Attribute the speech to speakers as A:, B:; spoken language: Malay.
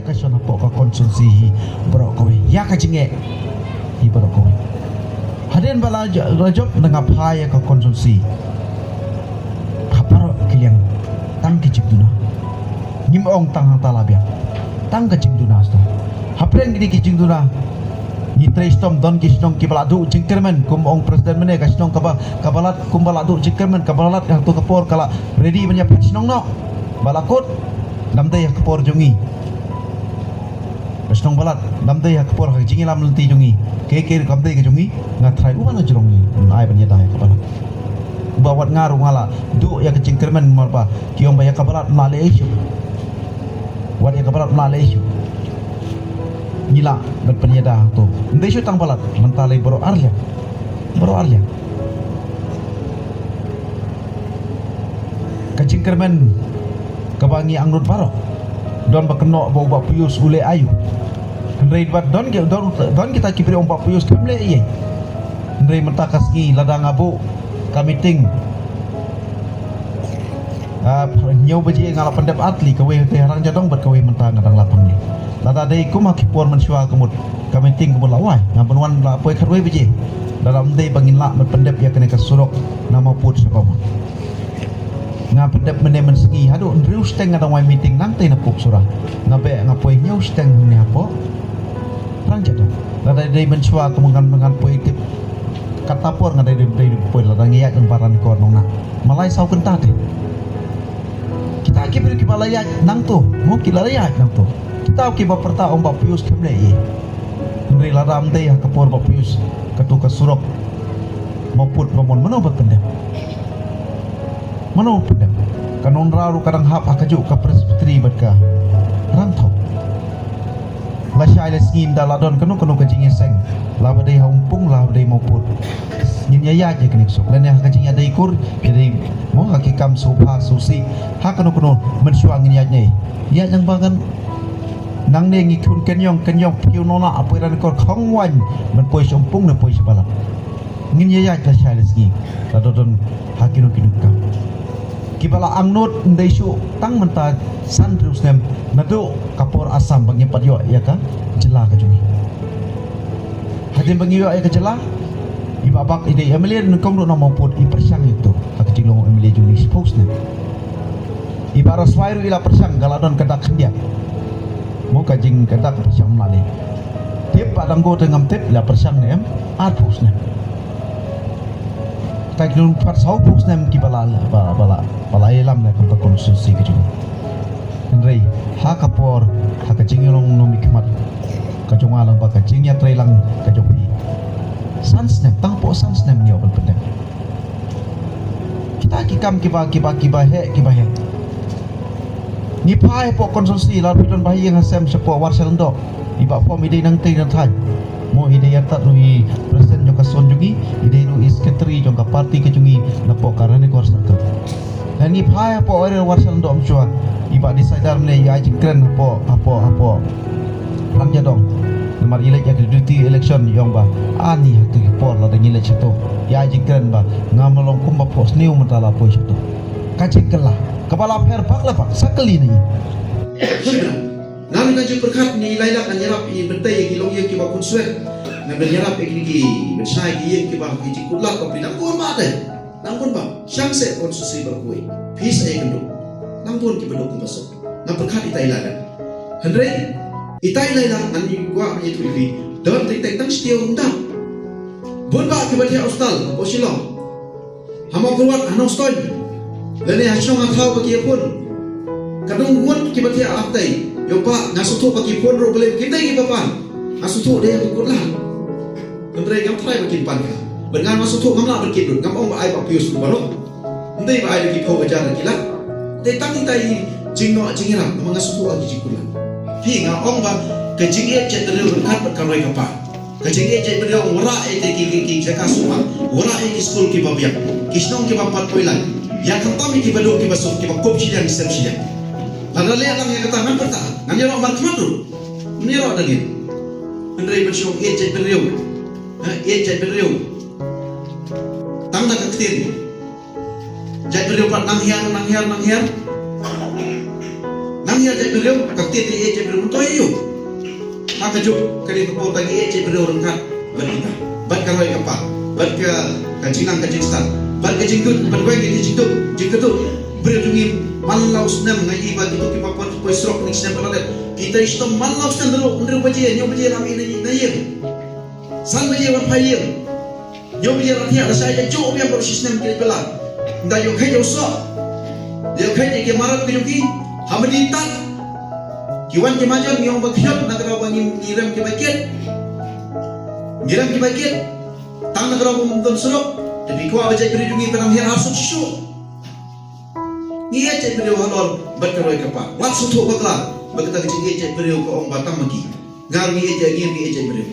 A: ka sona po ka konsumsi bro kowe ya ka jinge hi bro kowe haden bala rajok dengan phaya ka konsumsi kaparo kiliang tang ki jigduna nim ong tang talabya tang ka jigduna sto hapren gidi ki jigduna ni trestom don ki snong ki baladu jingkermen kum ong presiden mene ka snong kabalat kum baladu jingkermen kabalat yang tu kapor kala ready banya snong no balakot namde ya kapor jungi snong balat namde ya kapor ha jingi lam lenti jungi ke kamde ke jungi ngatrai uwana jrongi ai banya dai kabalat bawat ngaru ngala du ya ke jingkermen marpa kiong baya kabalat malaysia wat ya kabalat malaysia nila berpenyeda tu ndai su tang balat mentale bro arya kacing kermen kebangi angnut baro don bakeno bau bak puyus ule ayu ndai bat don kita kibri om bak puyus kemle ye ndai mentakas ki ladang abu kamiting nyau baji ngala pendep atli kawe te harang jadong bat kawe mentang ngadang lapang ni lada dei kuma kipor mensua kemut kami ting kemut lawai ngapunwan la poi kharwe biji dalam dei bangin la pendep ya kene kasurok nama put sapama pendep mene mensengi hadu ndriu steng ngadang wai meeting nang te napuk surah ngabe ngapoi nyau steng ni apo rang jadong lada dei mensua kemengan poi tip katapor ngadai dei poi lada ngiyak emparan ko nona malai sau kenta te kita kibir kibalaya nang tu mo kilalaya nang tu kita ki baperta om bapius kemle ye ndri laram de ya kapor bapius katuka surok maput mamon mano batendem mano pendem kanon raru kadang hap akaju ka presbiteri batka rantau la shaile skin daladon kanu ka jinge seng la bade humpung la bade maput nyin ya je kenik sok dan ya ka jinge dai kur jadi mo ka kam sofa susi ha kanu mensuang nyin ya ya jang bangan nang ne ngi kun kenyong piu nona apa ran kor khongwan men poi sompung ne poi sebala ngin ya ta shaleski tadon hakino kinukam kibala angnot ndai su tang menta san terus nem nadu kapor asam bangi padyo ya ka jela ka jumi hadin bangi ya ka jela ibabak ide emelian kong no mauput i persyang itu ka jinglo emeli jumi suppose ne ibaras wairu ila persyang galadon kedak hendia mo kajing kedak persyang mali tip padang go tengam tip la persyang nem arpus nem tak dun par sau pus nem ki bala elam ne kon konstitusi ke jing ndrei ha kapor ha kajing long no mikmat kajong alang ba kajing ya trailang kajong pi sans nem tang po sans nem nyo ban pendem kita kikam kiba he ni pai po konsumsi la bidon bayi yang asem sepo warsel ndo iba form ide nang tei dan thai mo ide ya tak lui presiden jong kason jungi ide lui sekretari jong ka parti ke jungi na po karane ko sarta dan ni pai po ore warsel ndo amchua iba disadar ne ya jikren apo lang jadong nomor elek ya duty election yong ba ani hatu por la dengile cheto ya jikren ba ngamalong kumba pos new mentala po cheto kaciklah kepala per pak lepak sakali ni nang kaju perkat ni laila kan nyerap i bentai ki long ye ki ba kun swet na ben nyerap ki besai ki ye ki ba ki cikutlah ko pinang kun ma de nang kun ba syang se konsusi berkuai pis ai kendo nang pun ki bedok besok nang perkat itai laila hendrei itai laila nan ni gua ni tu vi don tik tang stiu undang bon ba ki ba dia hostal o silong hamo kuat anong stoi lene hasong athau bagi pun kadung mut ki batia aftai yo pa ngasutu bagi pun ro bele kita ki papan ngasutu dia kutlah ndrei gam trai bagi pan ka bengan ngasutu ngamla bagi dun ngam ong ai ba pius baro ndei ba ai ki ko bajar ki la te tang tai jingno jingira ngasutu agi jikula hi nga ong ba ke jingie che tere bengan bat kaloi ka pa ke jingie che tere ora e te ki jaka suma ora e ki school ki babia kisnong ki bapat poilan yang kami ki badok ki basuk ki bakop sidang sem sidang lada le alang yang kata nan perta nan yaro ban kematu meniro dagin ndrei bersong e jai beriu tang dak ketin jai beriu pat nang hiar nang Nangnya je beriau kakti ti je beriau toy yo. Maka juk kali ko tagi je beriau rengkat berita. Bat karoi apa? Bat ke kacinang kacingstan. Bat ke jingkut bat koi ke jingkut beriau tungi malau senam ngai bagi tu ki papan ko srok ni senam paladet. Kita isto malau senam ndro baje nyo baje rami na yem. San baje wan payem. Nyo baje ratia saya jo biang ko sistem ki bela. Nda yo khai yo so. Yo khai ke marat ke yuki hamaditat. Kiwan ke majon ngiong bagiat nagara bangin ngiram ke bagiat. Ngiram ke bagiat. Tang nagara bumton surok. Tapi ko aja beri jungi penam hir hasut shu. Ngia cek beri halol berkeroi kapa. Wat sutu bakla. Bagata kecik cek beri ko ong batam magi. Ngar ngi cek beri.